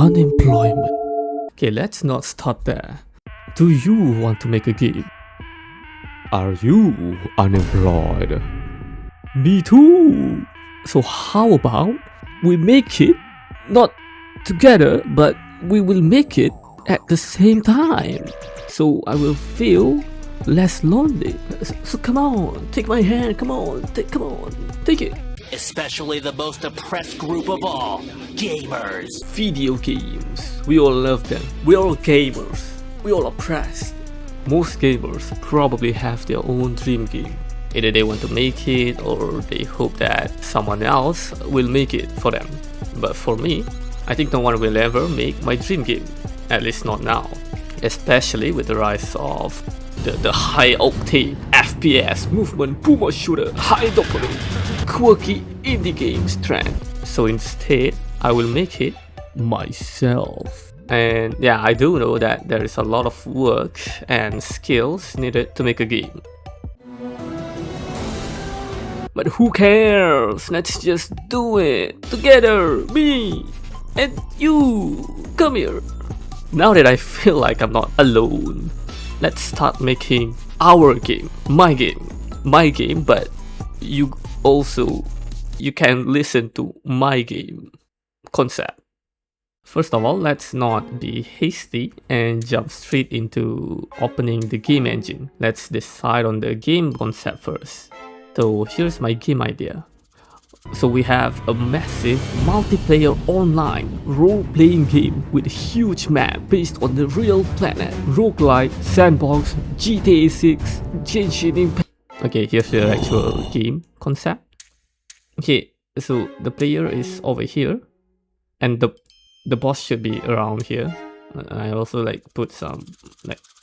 unemployment. Okay, let's not start there. Do you want to make a game? Are you unemployed? Me too. So how about we make it not together, but we will make it at the same time. So I will feel less lonely. So come on, take my hand. Come on, take it. Especially the most oppressed group of all, gamers. Video games. We all love them. We all gamers. We all oppressed. Most gamers probably have their own dream game. Either they want to make it or they hope that someone else will make it for them. But for me, I think no one will ever make my dream game. At least not now. Especially with the rise of the high octane FPS movement boomer shooter high dopamine quirky indie games trend. So instead I will make it myself. And yeah, I do know that there is a lot of work and skills needed to make a game, but who cares? Let's just do it together, me and you. Come here. Now that I feel like I'm not alone, let's start making our game, my game, but you can listen to my game concept. First of all, let's not be hasty and jump straight into opening the game engine. Let's decide on the game concept first. So here's my game idea. So we have a massive multiplayer online role-playing game with a huge map based on the real planet, roguelike, sandbox, GTA 6, Genshin Impact. Okay, here's the actual game concept. Okay, so the player is over here, and the boss should be around here. I also put some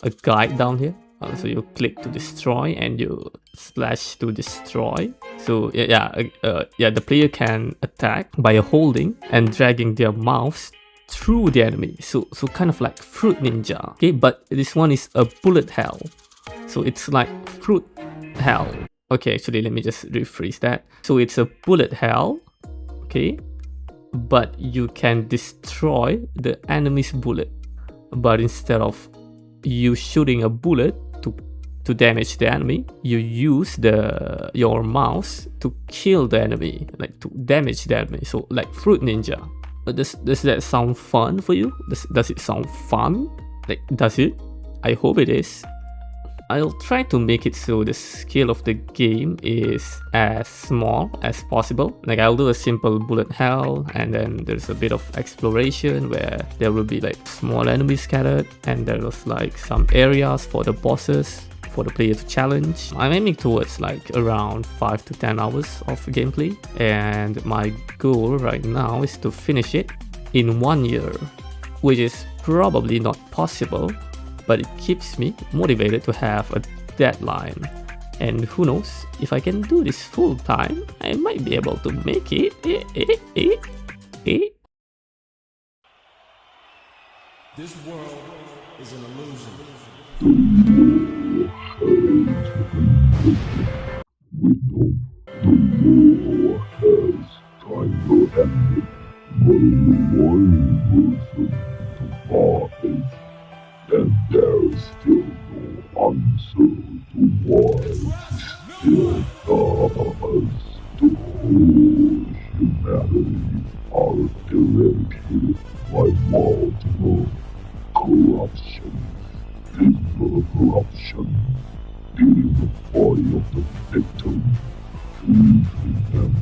a guide down here. So you click to destroy and you slash to destroy. So the player can attack by holding and dragging their mouse through the enemy. So kind of like Fruit Ninja. Okay, but this one is a bullet hell. So it's like Fruit Hell. Okay, actually let me just rephrase that. So it's a bullet hell. Okay, but you can destroy the enemy's bullet. But instead of you shooting a bullet to damage the enemy, you use your mouse to kill the enemy, to damage the enemy. So like Fruit Ninja. Does that sound fun for you? Does it sound fun? Does it? I hope it is. I'll try to make it so the scale of the game is as small as possible. I'll do a simple bullet hell, and then there's a bit of exploration where there will be small enemies scattered, and there was some areas for the bosses for the player to challenge. I'm aiming towards around 5 to 10 hours of gameplay, and my goal right now is to finish it in 1 year, which is probably not possible, but it keeps me motivated to have a deadline. And who knows, if I can do this full time, I might be able to make it. This world is an illusion. We know the war has kind of ended, but one person survives, and there's still no answer to why he still does. The whole humanity are eradicated by multiple corruption. Physical corruption, eating the body of the victim, freezing them,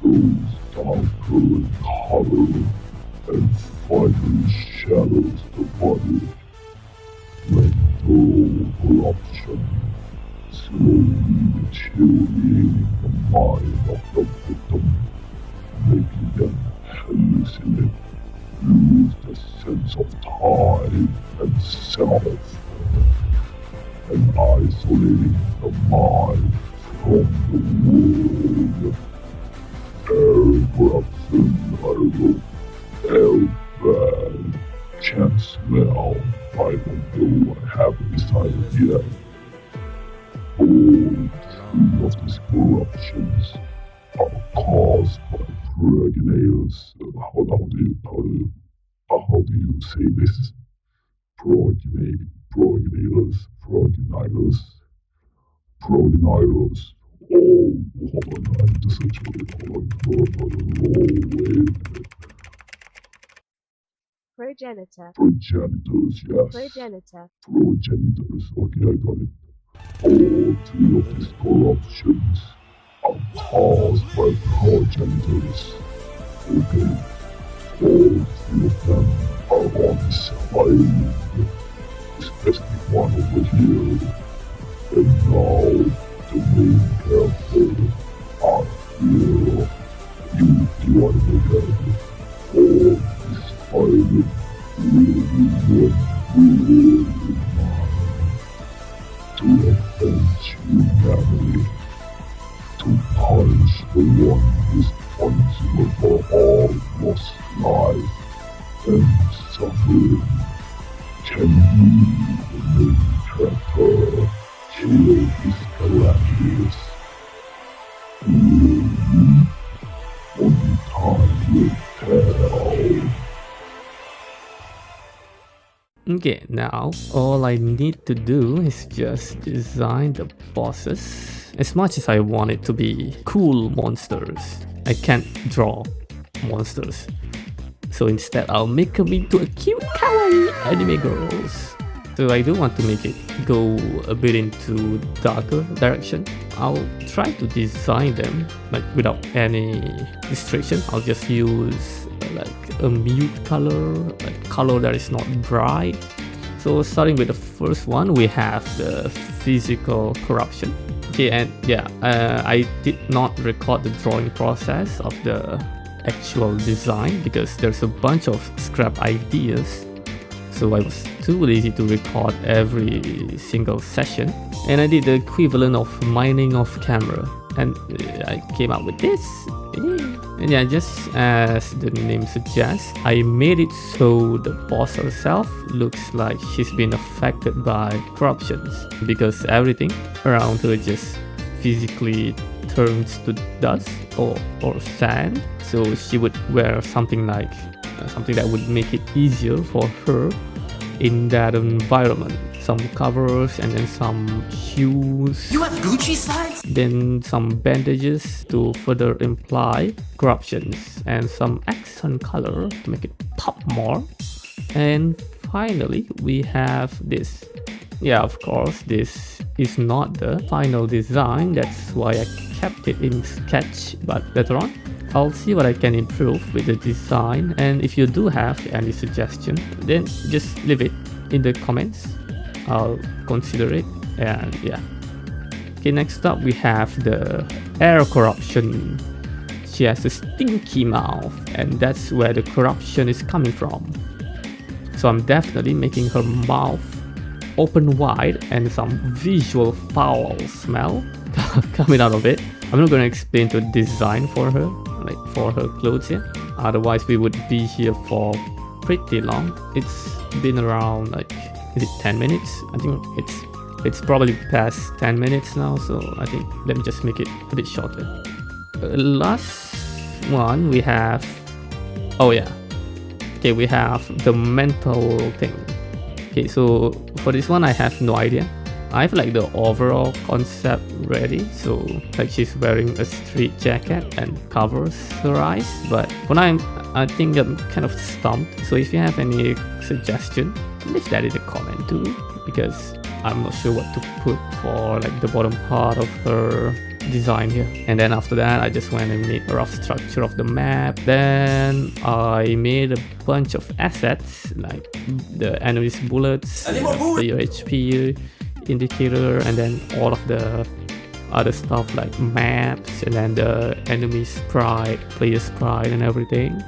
those darker in color, and finally shadows the body. Mental corruption, slowly deteriorating the mind of the victim, making them hallucinate, lose the sense of time and self, and isolating the mind from the world. Air corruption, I don't know, air bad, can't smell, I don't know, I haven't decided yet. All three of these corruptions are caused by pregnators. How do you how do you say this? Progenitors. Oh, hold on, I need to search for it. Hold on. Oh, wait a minute. Progenitors, yes. Progenitors. Okay, I got it. All three of these corruptions are caused by progenitors. Okay, all three of them are on the side, especially one over here. And now the main character are here. You are the character. All this fighting really to avenge humanity, to punish the one responsible for all lost life and suffering. Can you, the main character, kill these calamities? Will you? Only time will tell. Okay, now all I need to do is just design the bosses. As much as I want it to be cool monsters, I can't draw monsters. So instead, I'll make them into a cute kawaii anime girls. So I do want to make it go a bit into darker direction. I'll try to design them like without any restriction. I'll just use like a mute color, like color that is not bright. So starting with the first one, we have the physical corruption. Okay, and yeah, I did not record the drawing process of the actual design because there's a bunch of scrap ideas. So I was too lazy to record every single session, and I did the equivalent of mining off camera, and I came up with this. And yeah, just as the name suggests, I made it so the boss herself looks like she's been affected by corruptions, because everything around her just physically turns to dust or sand. So she would wear something like something that would make it easier for her in that environment. Some covers and then some shoes. You have Gucci slides? Then some bandages to further imply corruptions, and some accent color to make it pop more. And finally, we have this. Yeah, of course, this is not the final design. That's why I kept it in sketch, but later on, I'll see what I can improve with the design. And if you do have any suggestion, then just leave it in the comments. I'll consider it. And yeah. Okay, next up we have the air corruption. She has a stinky mouth, and that's where the corruption is coming from. So I'm definitely making her mouth open wide and some visual foul smell coming out of it. I'm not going to explain the design for her, like for her clothes here. Otherwise we would be here for pretty long. It's been around like, is it 10 minutes? I think it's probably past 10 minutes now, so I think let me just make it a bit shorter. Last one we have, oh yeah, okay, we have the mental thing. Okay, so for this one I have no idea. I have like the overall concept ready, so like she's wearing a street jacket and covers her eyes, but for now I think I'm kind of stumped. So if you have any suggestion, leave that in the comment too, because I'm not sure what to put for like the bottom part of her design here. And then after that I just went and made a rough structure of the map. Then I made a bunch of assets like the enemy's bullets, your HP indicator, and then all of the other stuff like maps, and then the enemy sprite, player sprite and everything.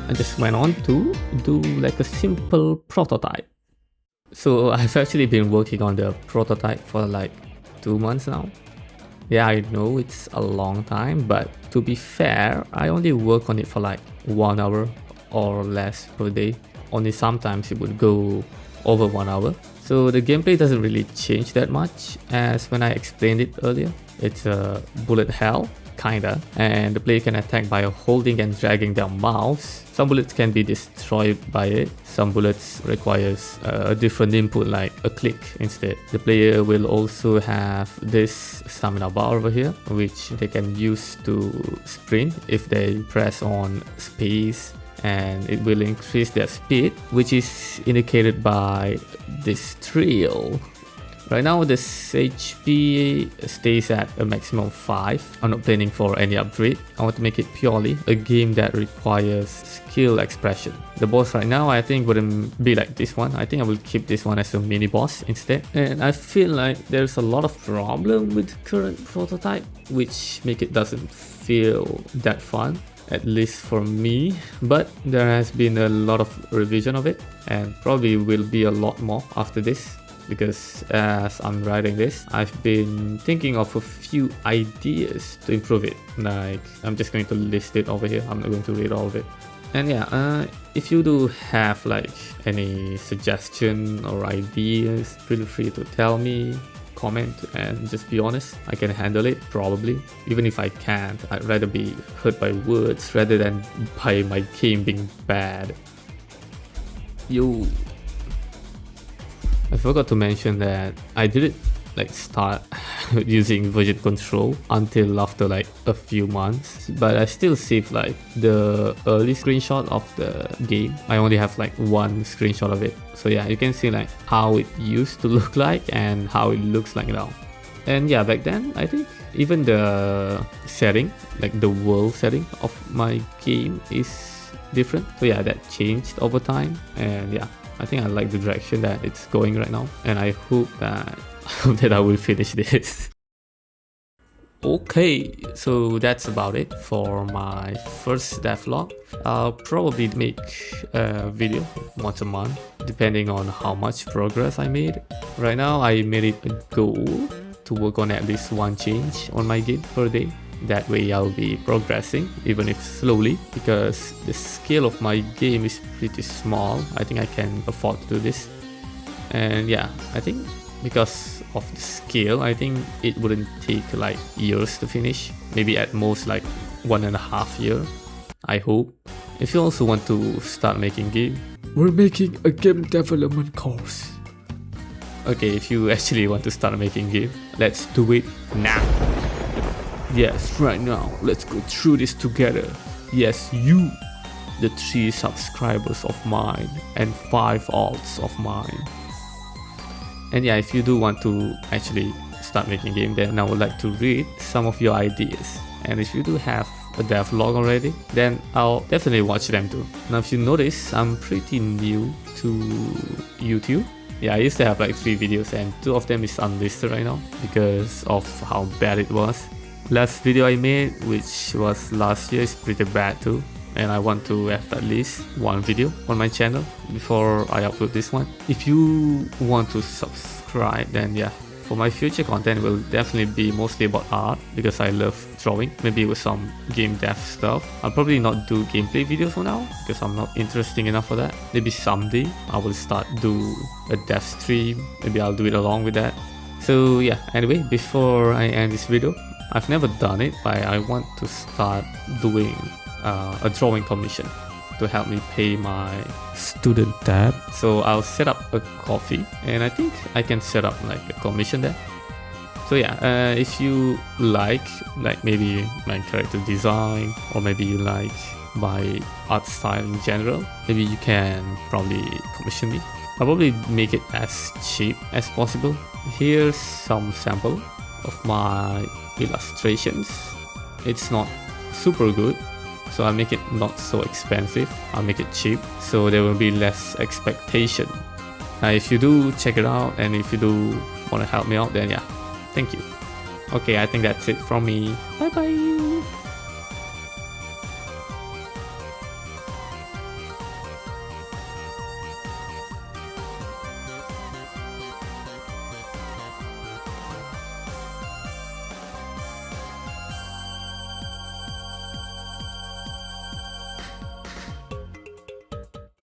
I just went on to do like a simple prototype. So I've actually been working on the prototype for like 2 months now. Yeah, I know it's a long time, but to be fair, I only work on it for like 1 hour or less per day. Only sometimes it would go over 1 hour. So the gameplay doesn't really change that much as when I explained it earlier. It's a bullet hell kinda, and the player can attack by holding and dragging their mouse. Some bullets can be destroyed by it, some bullets requires a different input like a click instead. The player will also have this stamina bar over here, which they can use to sprint if they press on space, and it will increase their speed, which is indicated by this trail. Right now this HP stays at a maximum of 5. I'm not planning for any upgrade. I want to make it purely a game that requires skill expression. The boss right now I think wouldn't be like this one. I think I will keep this one as a mini boss instead. And I feel like there's a lot of problem with current prototype, which make it doesn't feel that fun, at least for me. But there has been a lot of revision of it, and probably will be a lot more after this. Because as I'm writing this, I've been thinking of a few ideas to improve it. Like, I'm just going to list it over here. I'm not going to read all of it. And yeah, if you do have like any suggestion or ideas, feel free to tell me, comment, and just be honest. I can handle it, probably. Even if I can't, I'd rather be hurt by words rather than by my game being bad. Yo. I forgot to mention that I didn't like start using version control until after like a few months, but I still saved like the early screenshot of the game. I only have like one screenshot of it, so yeah, you can see like how it used to look like and how it looks like now. And yeah, back then I think even the setting, like the world setting of my game is different, so yeah, that changed over time. And yeah, I think I like the direction that it's going right now, and I hope that I will finish this. Okay, so that's about it for my first devlog. I'll probably make a video once a month, depending on how much progress I made. Right now, I made it a goal to work on at least one change on my game per day. That way I'll be progressing, even if slowly, because the scale of my game is pretty small. I think I can afford to do this. And yeah, I think because of the scale, I think it wouldn't take like years to finish. Maybe at most like 1.5 years, I hope. If you also want to start making game, we're making a game development course. Okay, if you actually want to start making game, let's do it now. Yes, right now, let's go through this together. Yes, you, the 3 subscribers of mine and 5 alts of mine. And yeah, if you do want to actually start making game, then I would like to read some of your ideas. And if you do have a devlog already, then I'll definitely watch them too. Now if you notice, I'm pretty new to YouTube. Yeah, I used to have like 3 videos and 2 of them is unlisted right now because of how bad it was. Last video I made, which was last year, is pretty bad too, and I want to have at least 1 video on my channel before I upload this one. If you want to subscribe, then yeah, for my future content will definitely be mostly about art, because I love drawing, maybe with some game dev stuff. I'll probably not do gameplay videos for now, because I'm not interesting enough for that. Maybe someday I will start do a dev stream, maybe I'll do it along with that. So yeah, anyway, before I end this video, I've never done it, but I want to start doing a drawing commission to help me pay my student debt. So I'll set up a coffee, and I think I can set up like a commission there. So yeah, if you like maybe my character design, or maybe you like my art style in general, maybe you can probably commission me. I'll probably make it as cheap as possible. Here's some sample of my illustrations. It's not super good, so I'll make it not so expensive. I'll make it cheap, so there will be less expectation. If you do check it out, and if you do want to help me out, then yeah, thank you. Okay, I think that's it from me. Bye bye.